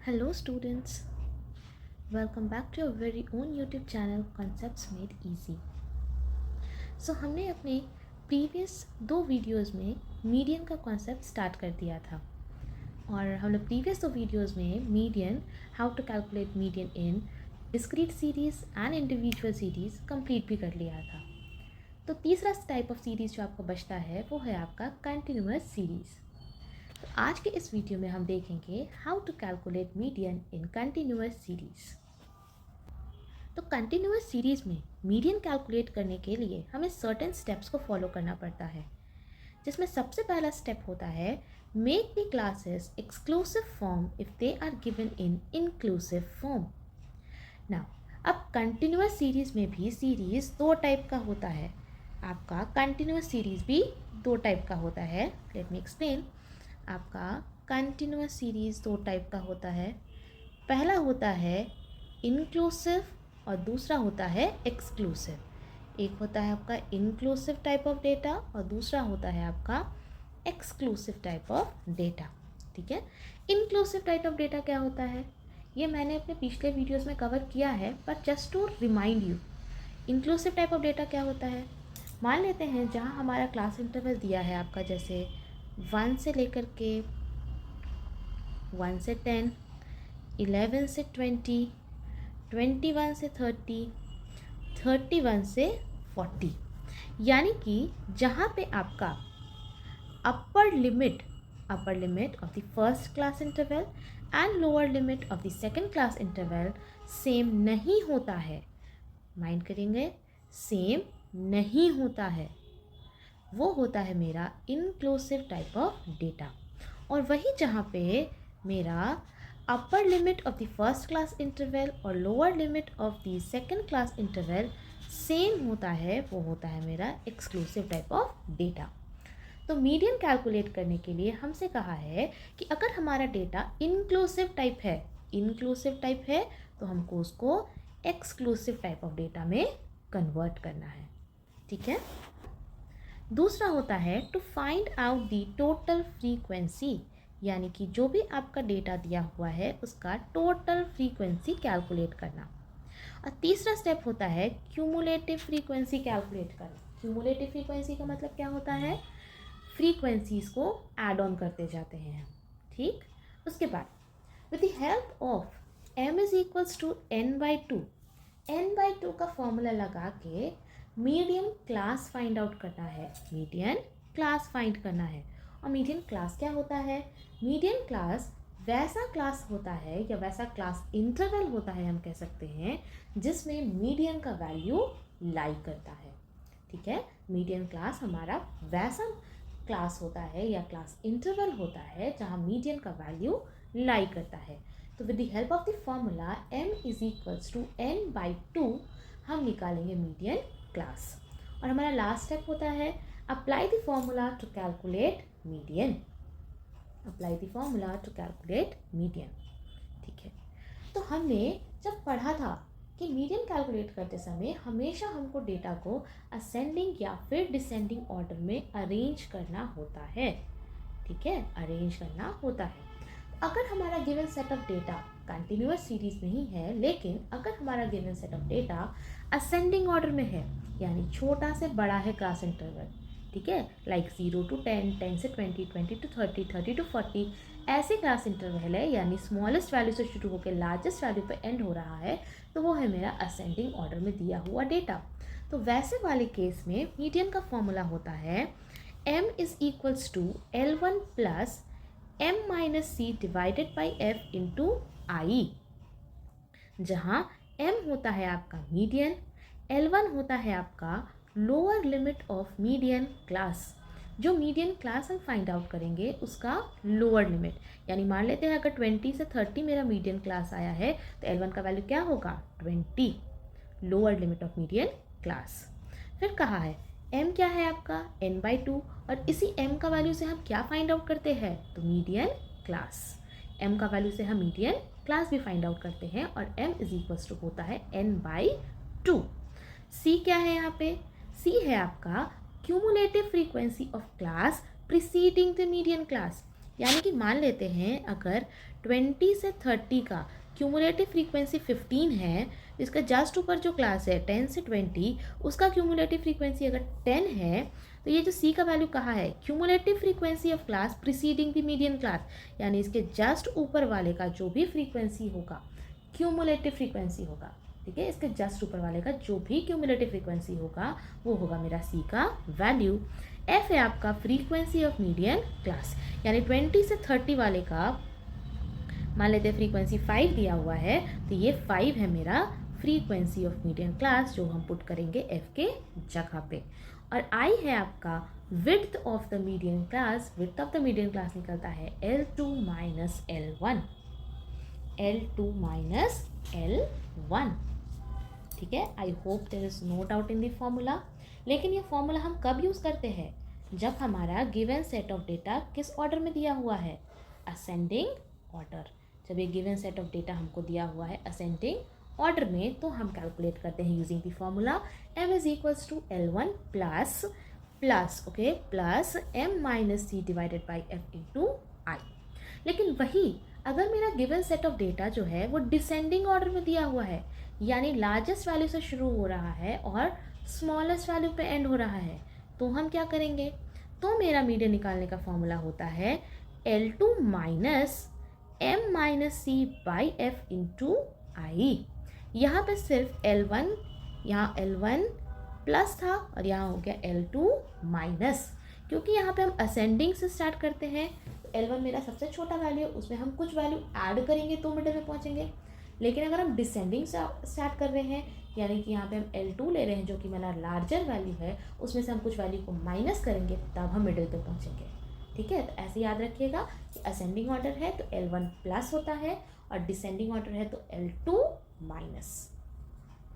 Hello students, welcome back to your very own YouTube channel Concepts Made Easy. So हमने अपने previous दो videos में median का concept start कर दिया था और हमने प्रीवियस दो वीडियोस में median, how to calculate median in discrete series and individual series complete भी कर लिया था। तो तीसरा टाइप ऑफ सीरीज़ जो आपको बचता है वो है आपका कंटिन्यूअस सीरीज़। तो आज के इस वीडियो में हम देखेंगे how to calculate median in continuous series. तो कंटिन्यूअस सीरीज़ में मीडियन कैलकुलेट करने के लिए हमें सर्टेन स्टेप्स को फॉलो करना पड़ता है, जिसमें सबसे पहला स्टेप होता है make the classes exclusive form if they are given in inclusive form. Now अब कंटिन्यूअस सीरीज़ में भी सीरीज़ दो टाइप का होता है। आपका कंटिन्यूअस सीरीज़ भी दो टाइप का होता है। Late me explain. आपका कंटिन्यूअस सीरीज़ दो टाइप का होता है। पहला होता है इंक्लूसिव और दूसरा होता है एक्सक्लूसिव। एक होता है आपका इंक्लूसिव टाइप ऑफ डेटा और दूसरा होता है आपका एक्सक्लूसिव टाइप ऑफ डेटा। ठीक है, इंक्लूसिव टाइप ऑफ डेटा क्या होता है ये मैंने अपने पिछले वीडियोस में कवर किया है, but just to remind you, inclusive type of data क्या होता है। मान लेते हैं जहाँ हमारा क्लास इंटरवल दिया है आपका, जैसे 1 से लेकर के 1 से 10, 11 से 20, 21 से 30, 31 से 40। यानी कि जहाँ पे आपका upper limit of the first class interval and lower limit of the second class interval same नहीं होता है। माइंड करेंगे, सेम नहीं होता है, वो होता है मेरा इंक्लूसिव टाइप ऑफ डेटा। और वही जहाँ पे मेरा upper limit of the first class interval और lower limit of the second class interval same होता है, वो होता है मेरा एक्सक्लूसिव टाइप ऑफ डेटा। तो मीडियन कैलकुलेट करने के लिए हमसे कहा है कि अगर हमारा डेटा इंक्लूसिव टाइप है तो हमको उसको एक्सक्लूसिव टाइप ऑफ डेटा में कन्वर्ट करना है। ठीक है। दूसरा होता है to find out the total frequency, यानी कि जो भी आपका डेटा दिया हुआ है उसका टोटल फ्रीक्वेंसी कैलकुलेट करना। और तीसरा स्टेप होता है क्यूमुलेटिव फ्रीक्वेंसी कैलकुलेट करना। क्यूमुलेटिव फ्रीक्वेंसी का मतलब क्या होता है, फ्रीक्वेंसीज को ऐड ऑन करते जाते हैं हम। ठीक, उसके बाद with the help of m is equals to n/2, n/2 का फॉर्मूला लगा के मीडियन क्लास फाइंड आउट करना है। मीडियन क्लास फाइंड करना है। और मीडियन क्लास क्या होता है, मीडियन क्लास वैसा क्लास होता है या वैसा क्लास इंटरवल होता है, हम कह सकते हैं, जिसमें मीडियन का वैल्यू लाई करता है। ठीक है, मीडियन क्लास हमारा वैसा क्लास होता है या क्लास इंटरवल होता है जहाँ मीडियन का वैल्यू लाई करता है। तो with the help of the formula m is equals to n/2 हम निकालेंगे मीडियन क्लास। और हमारा लास्ट स्टेप होता है apply the formula to calculate median. ठीक है, तो हमने जब पढ़ा था कि मीडियन कैलकुलेट करते समय हमेशा हमको डेटा को असेंडिंग या फिर डिसेंडिंग ऑर्डर में अरेंज करना होता है। ठीक है, अरेंज करना होता है। अगर हमारा given set of data continuous series नहीं है, लेकिन अगर हमारा given set of data ascending order में है, यानी छोटा से बड़ा है क्लास इंटरवल, ठीक है, लाइक 0 to 10, 10 से 20, 20 to 30, 30 to 40, ऐसे क्लास इंटरवल है, यानी स्मॉलेस्ट वैल्यू से शुरू होकर लार्जेस्ट वैल्यू पे एंड हो रहा है, तो वो है मेरा असेंडिंग ऑर्डर में दिया हुआ डेटा। तो वैसे वाले केस में मीडियन का फॉर्मूला होता है m is equals to L1 plus m minus C divided by f into I, जहाँ m होता है आपका मीडियन, L1 होता है आपका lower limit of median class. जो मीडियन क्लास हम फाइंड आउट करेंगे उसका लोअर लिमिट, यानी मान लेते हैं अगर 20 से 30 मेरा मीडियन क्लास आया है तो L1 का वैल्यू क्या होगा, 20, lower limit of median class. फिर कहा है m क्या है आपका n/2, और इसी m का वैल्यू से हम क्या फाइंड आउट करते हैं, तो मीडियन क्लास। m का वैल्यू से हम मीडियन क्लास भी फाइंड आउट करते हैं और m इज इक्वल्स टू होता है n/2। c क्या है यहाँ पे, c है आपका cumulative frequency of class preceding the median class, यानी कि मान लेते हैं अगर 20 से 30 का क्यूमुलेटिव फ्रीक्वेंसी 15 है, इसका जस्ट ऊपर जो क्लास है 10 से 20, उसका क्यूमुलेटिव फ्रीक्वेंसी अगर 10 है, तो ये जो सी का वैल्यू कहाँ है, cumulative frequency of class preceding the median class, यानी इसके जस्ट ऊपर वाले का जो भी फ्रीक्वेंसी होगा, क्यूमुलेटिव फ्रीक्वेंसी होगा, ठीक है, इसके जस्ट ऊपर वाले का जो भी क्यूमुलेटिव फ्रीक्वेंसी होगा वो होगा मेरा सी का वैल्यू। एफ है आपका फ्रीक्वेंसी ऑफ मीडियन क्लास, यानी 20 से 30 वाले का मान लेते हैं फ्रीक्वेंसी 5 दिया हुआ है, तो ये 5 है मेरा फ्रीक्वेंसी ऑफ मीडियन क्लास जो हम पुट करेंगे एफ के जगह पे। और आई है आपका width of the median class, width of the median class निकलता है L2 minus L1, L2 minus L1, ठीक है। I hope there is no doubt in the formula. लेकिन ये फॉर्मूला हम कब यूज़ करते हैं, जब हमारा गिवन सेट ऑफ डेटा किस ऑर्डर में दिया हुआ है, असेंडिंग ऑर्डर। जब ये गिवन सेट ऑफ डेटा हमको दिया हुआ है असेंडिंग ऑर्डर में, तो हम कैलकुलेट करते हैं using the formula m is equals to L1 plus plus okay plus m minus C divided by f into I. लेकिन वही अगर मेरा गिवन सेट ऑफ डेटा जो है वो डिसेंडिंग ऑर्डर में दिया हुआ है, यानी लार्जेस्ट वैल्यू से शुरू हो रहा है और स्मॉलेस्ट वैल्यू पे एंड हो रहा है, तो हम क्या करेंगे, तो मेरा मीडियन निकालने का फॉर्मूला होता है L2 minus m minus C by F into I. यहाँ पर सिर्फ L1, यहाँ L1 प्लस था और यहाँ हो गया L2 माइनस, क्योंकि यहाँ पे हम असेंडिंग से स्टार्ट करते हैं, तो L1 मेरा सबसे छोटा वैल्यू है, उसमें हम कुछ वैल्यू ऐड करेंगे तो मिडिल में पहुँचेंगे। लेकिन अगर हम डिसेंडिंग से स्टार्ट कर रहे हैं, यानी कि यहाँ पे हम L2 ले रहे हैं जो कि मेरा लार्जर वैल्यू है, उसमें से हम कुछ वैल्यू को माइनस करेंगे तब हम मिडिल पे पहुँचेंगे, ठीक है। तो ऐसे याद रखिएगा कि असेंडिंग ऑर्डर है तो L1 प्लस होता है और डिसेंडिंग ऑर्डर है तो L2 माइनस,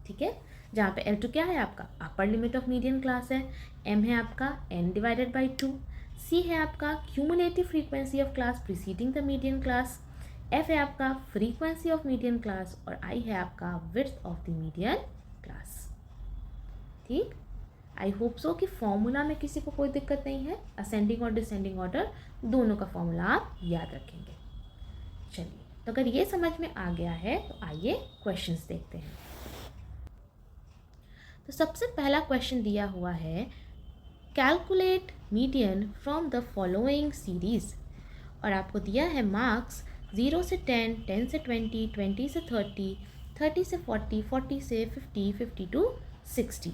ठीक है। जहाँ पे L2 क्या है आपका upper limit of median class है, M है आपका n डिवाइडेड बाई 2, C है आपका cumulative frequency of class preceding the median class, F है आपका फ्रीक्वेंसी ऑफ मीडियन क्लास और I है आपका width of the median class, ठीक। आई होप सो कि फॉर्मूला में किसी को कोई दिक्कत नहीं है, असेंडिंग और डिसेंडिंग ऑर्डर दोनों का फॉर्मूला आप याद रखेंगे। चलिए, तो अगर ये समझ में आ गया है तो आइए क्वेश्चंस देखते हैं। तो सबसे पहला क्वेश्चन दिया हुआ है calculate median from the following series, और आपको दिया है मार्क्स 0 से 10, 10 से 20, 20 से 30, 30 से 40, 40 से 50, 50 टू 60।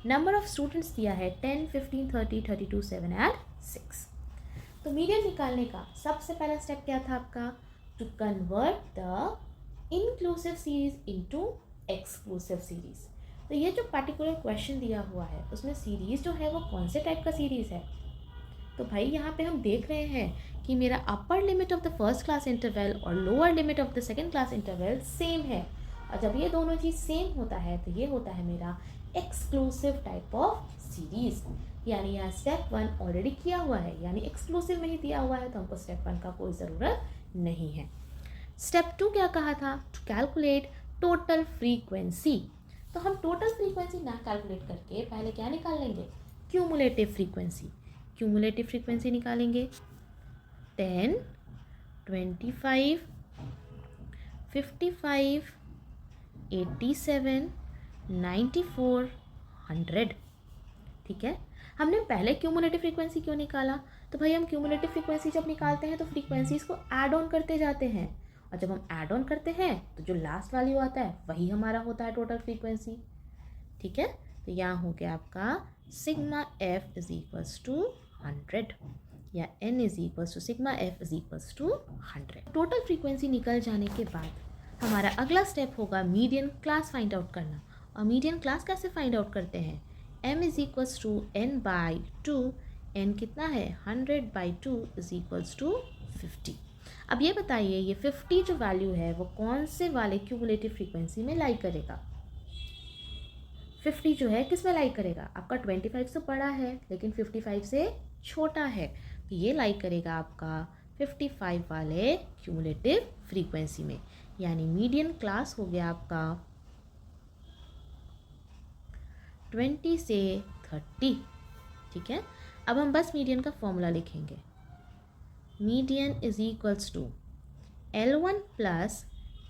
नंबर ऑफ स्टूडेंट्स दिया है 10, 15, 30, 32, 7 एंड 6। तो मीडियन निकालने का सबसे पहला स्टेप क्या था आपका, to convert the inclusive series into exclusive series. तो ये जो पर्टिकुलर क्वेश्चन दिया हुआ है उसमें सीरीज जो है वो कौन से टाइप का सीरीज है, तो भाई यहाँ पे हम देख रहे हैं कि मेरा upper limit of the first class interval और lower limit of the second class interval same है, और जब ये दोनों चीज़ सेम होता है तो ये होता है मेरा एक्सक्लूसिव टाइप ऑफ सीरीज। यानी यहाँ स्टेप 1 ऑलरेडी किया हुआ है, यानी एक्सक्लूसिव में ही दिया हुआ है, तो हमको स्टेप 1 का कोई ज़रूरत नहीं है। स्टेप 2 क्या कहा था, टू कैलकुलेट टोटल फ्रीक्वेंसी। तो हम टोटल फ्रीक्वेंसी ना कैलकुलेट करके पहले क्या निकाल लेंगे, क्यूमुलेटिव फ्रीक्वेंसी। क्यूमुलेटिव फ्रीक्वेंसी निकालेंगे 10, 25, 55, 87, 94, 100, ठीक है। हमने पहले क्यूमुलेटिव फ्रीक्वेंसी क्यों निकाला, तो भाई हम क्यूमुलेटिव फ्रीक्वेंसी जब निकालते हैं तो फ्रीक्वेंसीज को ऐड ऑन करते जाते हैं, और जब हम ऐड ऑन करते हैं तो जो लास्ट वैल्यू आता है वही हमारा होता है टोटल फ्रीक्वेंसी, ठीक है। तो यहाँ हो गया आपका sigma F is equals to 100 या n is equals to sigma F is equals to 100। Total frequency निकल जाने के बाद हमारा अगला स्टेप होगा मीडियन क्लास फाइंड आउट करना। और मीडियन क्लास कैसे फाइंड आउट करते हैं, m is equals to n by 2, n कितना है 100 बाई 2 इज इक्वल्स टू 50। अब ये बताइए ये 50 जो वैल्यू है वो कौन से वाले क्यूमुलेटिव फ्रीक्वेंसी में लाई करेगा, 50 जो है किस में लाई करेगा, आपका 25 से बड़ा है लेकिन 55 से छोटा है, तो ये लाई करेगा आपका 55 वाले क्यूमुलेटिव फ्रीक्वेंसी में, यानी मीडियन क्लास हो गया आपका 20 से 30, ठीक है। अब हम बस मीडियन का फॉर्मूला लिखेंगे, median is equals to L1 plus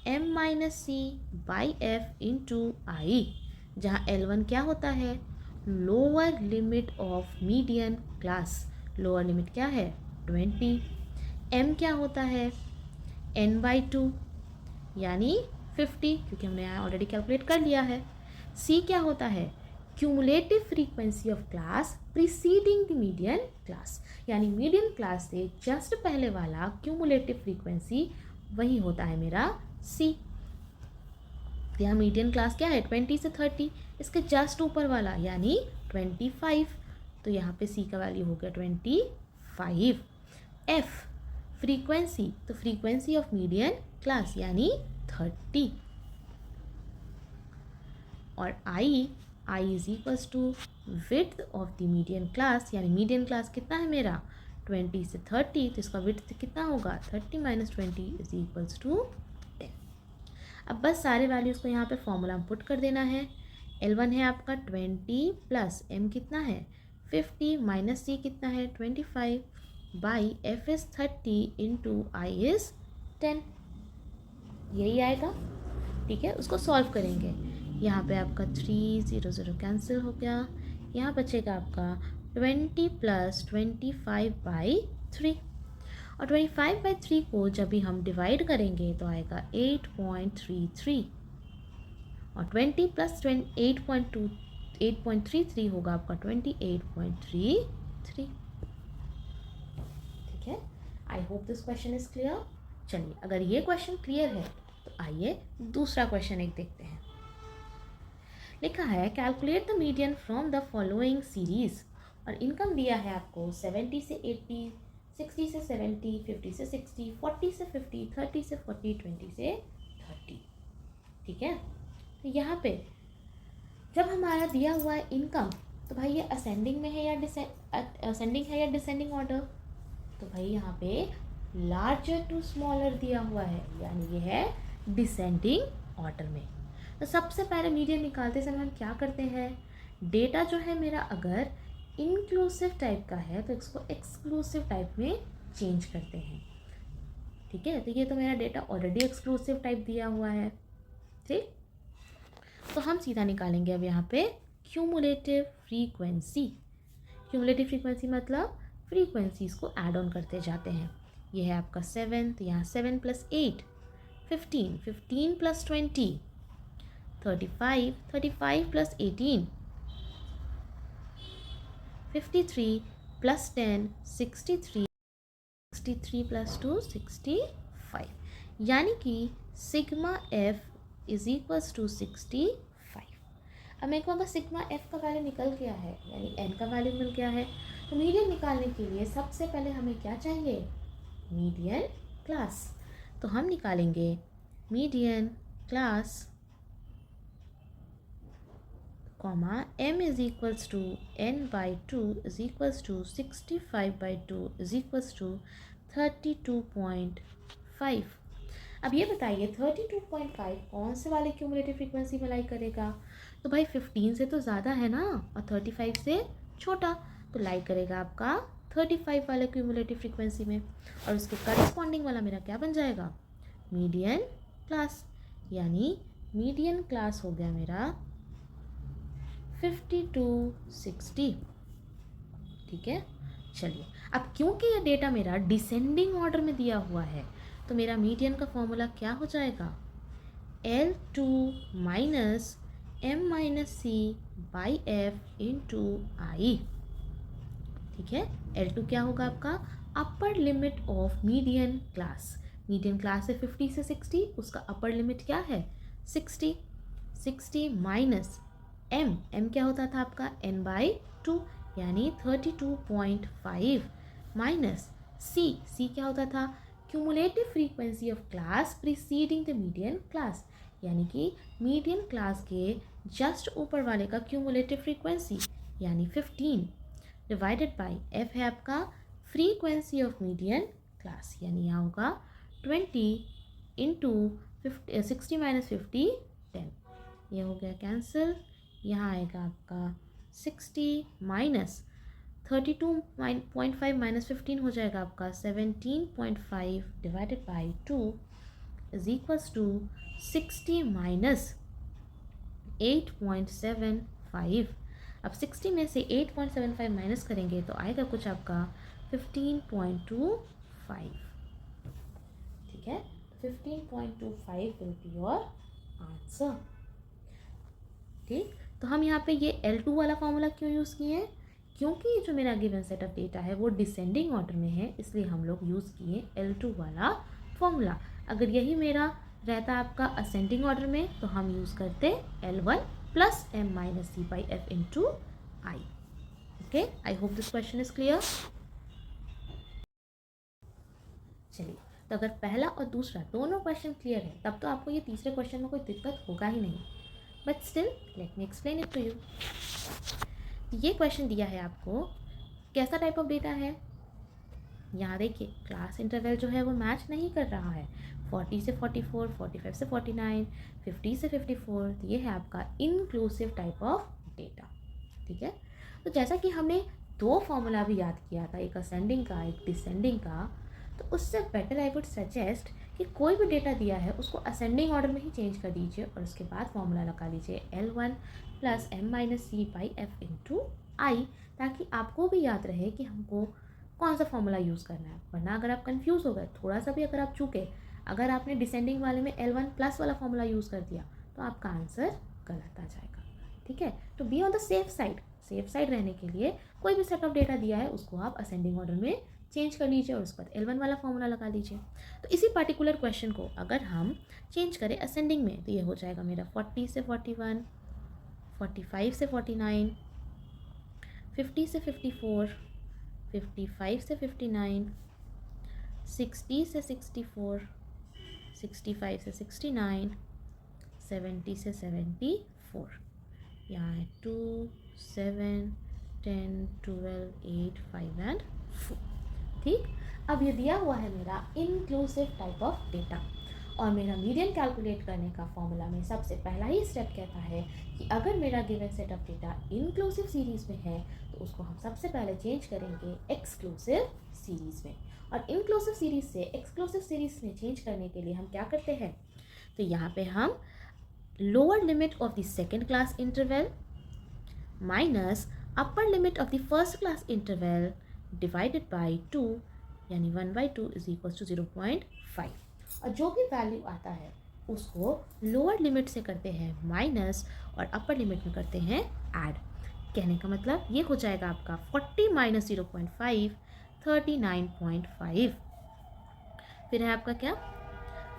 M minus C by F into I, जहाँ L1 क्या होता है, lower limit of median class. Lower limit क्या है 20। M क्या होता है n/2 यानी 50, क्योंकि हमने यहाँ ऑलरेडी कैलकुलेट कर लिया है। C क्या होता है cumulative frequency of class preceding the median class, यानी मीडियन क्लास से जस्ट पहले वाला क्यूमुलेटिव फ्रीक्वेंसी वही होता है मेरा C। यहाँ मीडियन क्लास क्या है 20 से 30, इसके जस्ट ऊपर वाला यानी 25, तो यहाँ पे C का वैल्यू हो गया 25। F फ्रीक्वेंसी, तो फ्रीक्वेंसी ऑफ मीडियन क्लास यानी 30। और I is equals to width of the median class, यानी मीडियन क्लास कितना है मेरा 20 से 30, तो इसका विड्थ कितना होगा 30 माइनस 20 इज इक्वल्स टू 10। अब बस सारे वैल्यूज़ को यहाँ पे फॉर्मूला में पुट कर देना है। L1 है आपका 20 प्लस M कितना है 50 माइनस C कितना है 25 by F is 30 into I is 10, यही आएगा। ठीक है, उसको सॉल्व करेंगे। यहाँ पे आपका 3 0 0 कैंसिल हो गया, यहाँ बचेगा आपका 20 प्लस 25 बाई 3, और 25 बाई 3 को जब भी हम डिवाइड करेंगे तो आएगा 8.33, और 20 प्लस 8.33 होगा आपका 28.33। ठीक है, I hope this question is clear. चलिए, अगर ये क्वेश्चन क्लियर है तो आइए दूसरा क्वेश्चन एक देखते हैं। लिखा है calculate the median from the following series, और इनकम दिया है आपको 70 से 80, 60 से 70, 50 से 60, 40 से 50, 30 से 40, 20 से 30। ठीक है, तो यहाँ पे जब हमारा दिया हुआ है इनकम, तो भाई ये असेंडिंग में है या डिसेंडिंग ऑर्डर, तो भाई यहाँ पे लार्जर टू स्मॉलर दिया हुआ है, यानी ये है डिसेंडिंग ऑर्डर में। तो सबसे पहले मीडियन निकालते समय हम क्या करते हैं, डेटा जो है मेरा अगर इंक्लूसिव टाइप का है तो इसको एक्सक्लूसिव टाइप में चेंज करते हैं। ठीक है, तो ये तो मेरा डेटा ऑलरेडी एक्सक्लूसिव टाइप दिया हुआ है। ठीक, तो हम सीधा निकालेंगे अब यहाँ पे क्यूमुलेटिव फ्रीक्वेंसी। क्यूमुलेटिव फ्रीक्वेंसी मतलब फ्रीक्वेंसीज को ऐड ऑन करते जाते हैं। ये है आपका 7, तो यहाँ 7 plus 8 15, 15 plus 20 35, 35 plus 18 53 plus 10 63, 63 plus 2 65, यानी कि sigma F is equals to 65। अब मेरे को अगर सिग्मा एफ का वैल्यू निकल गया है, यानी एन का वैल्यू मिल गया है, तो मीडियन निकालने के लिए सबसे पहले हमें क्या चाहिए, मीडियन क्लास। तो हम निकालेंगे median class comma m is equals to n/2 is equals to 65/2 is equals to 32.5। अब ये बताइए 32.5 कौन से वाले क्यूमुलेटिव फ्रीक्वेंसी में लाई करेगा, तो भाई 15 से तो ज़्यादा है ना, और 35 से छोटा, तो लाई करेगा आपका 35 वाले क्यूमुलेटिव फ्रीक्वेंसी में, और उसके करस्पॉन्डिंग वाला मेरा क्या बन जाएगा, मीडियन क्लास, यानी मीडियन क्लास हो गया मेरा 5260। ठीक है, चलिए अब क्योंकि ये डेटा मेरा डिसेंडिंग ऑर्डर में दिया हुआ है, तो मेरा मीडियन का फॉर्मूला क्या हो जाएगा, L2 माइनस M माइनस C by F into I. ठीक है, L2 क्या होगा आपका upper limit of median class. Median class है 50 से 60, उसका अपर लिमिट क्या है 60, 60 माइनस M क्या होता था आपका n/2 यानी 32.5 माइनस C क्या होता था cumulative frequency of class preceding the median class, यानी कि मीडियन क्लास के जस्ट ऊपर वाले का क्यूमुलेटिव फ्रीक्वेंसी यानी 15 डिवाइडेड बाय F है आपका फ्रीक्वेंसी ऑफ मीडियन क्लास, यानी यहाँ होगा 20 इंटू 60 माइनस 50 10, ये हो गया कैंसिल। यहाँ आएगा आपका 60 माइनस 32.5 माइनस 15 हो जाएगा आपका 17.5 divided by 2 is equals to 60 minus 8.75। अब 60 में से 8.75 माइनस करेंगे तो आएगा कुछ आपका 15.25। ठीक है, 15.25 विल बी योर आंसर। ठीक, तो हम यहाँ पे ये L2 वाला फॉर्मूला क्यों यूज़ किए हैं? क्योंकि जो मेरा गिवन सेट ऑफ डेटा है वो डिसेंडिंग ऑर्डर में है, इसलिए हम लोग यूज़ किए L2 वाला फॉर्मूला। अगर यही मेरा रहता आपका असेंडिंग ऑर्डर में तो हम यूज़ करते L1 प्लस m माइनस c by f into I. Okay, I hope this question is clear. चलिए, तो अगर पहला और दूसरा दोनों क्वेश्चन क्लियर है तब तो आपको ये तीसरे क्वेश्चन में कोई दिक्कत होगा ही नहीं, but still let me explain it to you. ये क्वेश्चन दिया है आपको, कैसा टाइप ऑफ डेटा है? यहाँ देखिए, क्लास इंटरवल जो है वो मैच नहीं कर रहा है। 40 से 44, 45 से 49, 50 से 54, तो ये है आपका इनक्लूसिव टाइप ऑफ डेटा। ठीक है, तो जैसा कि हमने दो फॉर्मूला भी याद किया था, एक असेंडिंग का एक डिसेंडिंग का, तो उससे बेटर आई वुड सजेस्ट कि कोई भी डेटा दिया है उसको असेंडिंग ऑर्डर में ही चेंज कर दीजिए और उसके बाद फॉर्मूला लगा लीजिए L1 plus m minus C by F into I, ताकि आपको भी याद रहे कि हमको कौन सा फॉर्मूला यूज़ करना है। वरना अगर आप कंफ्यूज हो गए थोड़ा सा भी, अगर आप चूके, अगर आपने डिसेंडिंग वाले में L1 प्लस वाला फॉर्मूला यूज़ कर दिया तो आपका आंसर गलत आ जाएगा। ठीक है, तो be on the safe side रहने के लिए कोई भी सेट ऑफ डेटा दिया है उसको आप असेंडिंग ऑर्डर में चेंज कर लीजिए और उसके बाद L1 वाला फॉर्मूला लगा लीजिए। तो इसी पर्टिकुलर क्वेश्चन को अगर हम चेंज करें असेंडिंग में तो ये हो जाएगा मेरा 40 से 41, 45 से 49, 50 से 54, 55 से 59, 60 से 64, 65 से 69, 70 से 74। यहाँ है 2, 7, 10, 12, 8, 5 एंड 4। ठीक, अब ये दिया हुआ है मेरा इनक्लूसिव टाइप ऑफ डेटा और मेरा मीडियन कैलकुलेट करने का फॉर्मूला में सबसे पहला ही स्टेप कहता है कि अगर मेरा given set of data inclusive series में है तो उसको हम सबसे पहले चेंज करेंगे एक्सक्लूसिव सीरीज़ में। और इंक्लूसिव सीरीज़ से एक्सक्लूसिव सीरीज़ में चेंज करने के लिए हम क्या करते हैं, तो यहाँ पे हम lower limit of the second class interval minus upper limit of the first class interval divided by 2, यानी 1/2 इज इक्वल टू 0.5। और जो भी वैल्यू आता है उसको लोअर लिमिट से करते हैं माइनस और अपर लिमिट में करते हैं ऐड। कहने का मतलब ये हो जाएगा आपका 40 माइनस 0.5, 39.5। फिर है आपका क्या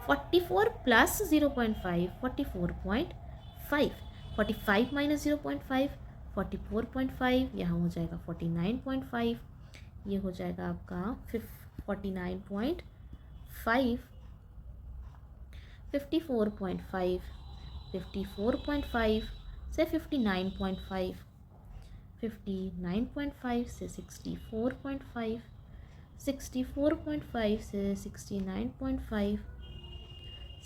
44 प्लस 0.5, 44.5, 45 माइनस 0.5, 44.5, यहाँ हो जाएगा 49.5, ये हो जाएगा आपका 49.5, 54.5, 54.5 से 59.5, 59.5 से 64.5, 64.5 से 69.5,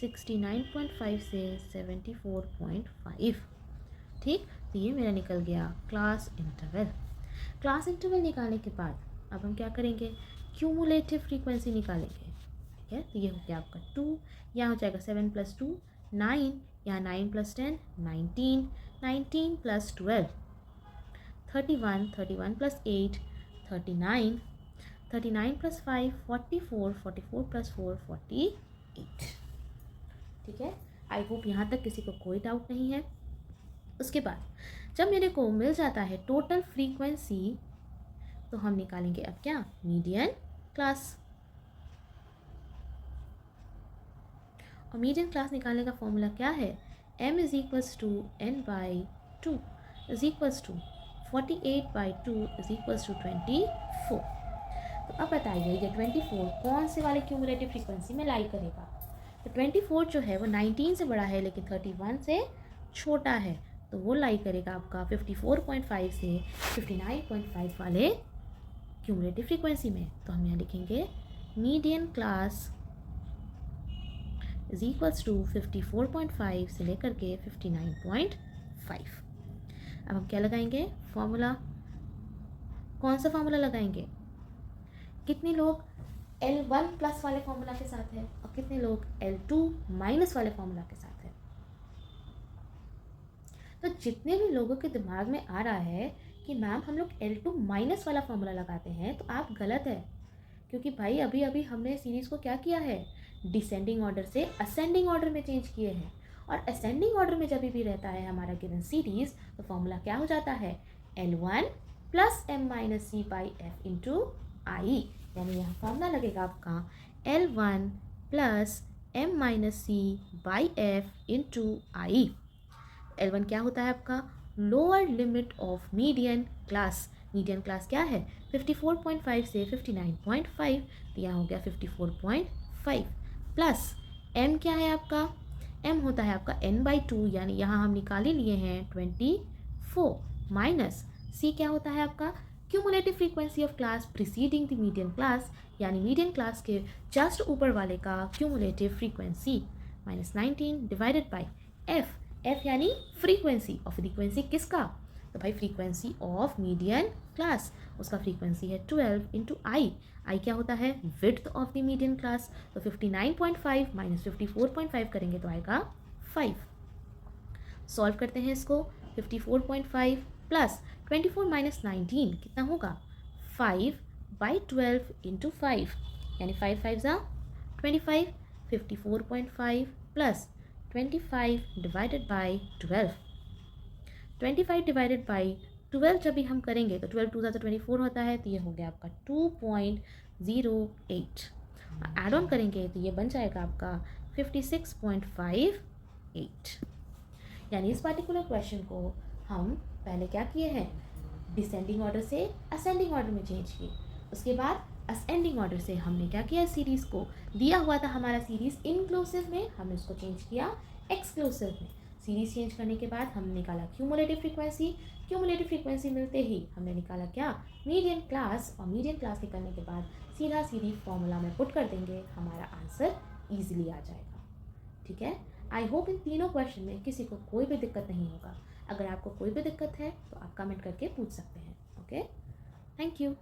69.5 से 74.5। ठीक, तो ये मेरा निकल गया क्लास इंटरवल। क्लास इंटरवल निकालने के बाद अब हम क्या करेंगे, क्यूमुलेटिव फ्रीक्वेंसी निकालेंगे। ठीक है, तो ये हो गया आपका 2, यहाँ हो जाएगा 7 + 2 9, यहाँ 9 + 10 19, 19 + 12 31, 31 + 8 39, 39 + 5 44, 44 + 4 48। ठीक है, आई होप यहाँ तक किसी को कोई डाउट नहीं है। उसके बाद जब मेरे को मिल जाता है टोटल फ्रीक्वेंसी तो हम निकालेंगे अब क्या, मीडियन क्लास। और मीडियन क्लास निकालने का फॉर्मूला क्या है, m = n/2 = 48/2 = 24। तो अब बताइए ये 24 कौन से वाले क्यूमुलेटिव फ्रीक्वेंसी में लाई करेगा। तो 24 जो है वो 19 से बड़ा है लेकिन 31 से छोटा है, तो वो लाई करेगा आपका 54.5 से 59.5 वाले क्यूमुलेटिव फ्रीक्वेंसी में। तो हम यहाँ लिखेंगे median class is equals to 54.5 से लेकर के 59.5। अब हम क्या लगाएंगे, फॉर्मूला कौन सा फॉर्मूला लगाएंगे? कितने लोग L1 प्लस वाले फॉर्मूला के साथ है और कितने लोग L2 माइनस वाले फॉर्मूला के साथ है? तो जितने भी लोगों के दिमाग में आ रहा है कि मैम हम लोग L2 माइनस वाला फॉर्मूला लगाते हैं, तो आप गलत है। क्योंकि भाई अभी अभी हमने सीरीज़ को क्या किया है, डिसेंडिंग ऑर्डर से असेंडिंग ऑर्डर में चेंज किए हैं। और असेंडिंग ऑर्डर में जब भी रहता है हमारा गिवन सीरीज़, तो फॉर्मूला क्या हो जाता है, L1 plus m minus C by F into I. यानी यहाँ फॉर्मूला लगेगा आपका L1 plus m minus C by F into I. L1 क्या होता है आपका, lower limit of median class. Median class क्या है, 54.5 से 59.5, तो यहाँ हो गया 54.5 प्लस m क्या है आपका, m होता है आपका n/2, यानी यहाँ हम निकाल ही लिए हैं 24, माइनस c क्या होता है आपका, cumulative frequency of class preceding the median class, यानी मीडियन क्लास के जस्ट ऊपर वाले का cumulative frequency, minus 19 divided by f यानी फ्रीक्वेंसी। और फ्रीक्वेंसी किसका, तो भाई फ्रीक्वेंसी ऑफ मीडियन क्लास, उसका फ्रीक्वेंसी है 12 इंटू आई। आई क्या होता है, width of the median class. तो 59.5 माइनस 54.5 करेंगे तो आएगा 5। सॉल्व करते हैं इसको, 54.5 प्लस 24 माइनस 19 कितना होगा, 5/12 इंटू 5, यानी 5 5 ज़ा 25, 54.5 plus 25 divided by 12, 25 divided by 12 जब भी हम करेंगे तो 12 2 ज़ा 24 होता है, तो ये हो गया आपका 2.08। ऐड ऑन करेंगे तो ये बन जाएगा आपका 56.58। यानी इस पार्टिकुलर क्वेश्चन को हम पहले क्या किए हैं, डिसेंडिंग ऑर्डर से असेंडिंग ऑर्डर में चेंज किए। उसके बाद असेंडिंग ऑर्डर से हमने क्या किया, सीरीज़ को दिया हुआ था हमारा सीरीज़ इनक्लूसिव में, हमने उसको चेंज किया एक्सक्लूसिव में। सीरीज़ चेंज करने के बाद हमने निकाला क्यूमुलेटिव फ्रीक्वेंसी। क्यूमुलेटिव फ्रीक्वेंसी मिलते ही हमने निकाला क्या, मीडियन क्लास। और मीडियन क्लास निकलने के बाद सीधा सीधी फॉर्मूला में पुट कर देंगे, हमारा आंसर ईजिली आ जाएगा। ठीक है, आई होप इन तीनों क्वेश्चन में किसी को कोई भी दिक्कत नहीं होगा। अगर आपको कोई भी दिक्कत है तो आप कमेंट करके पूछ सकते हैं। Okay, thank you.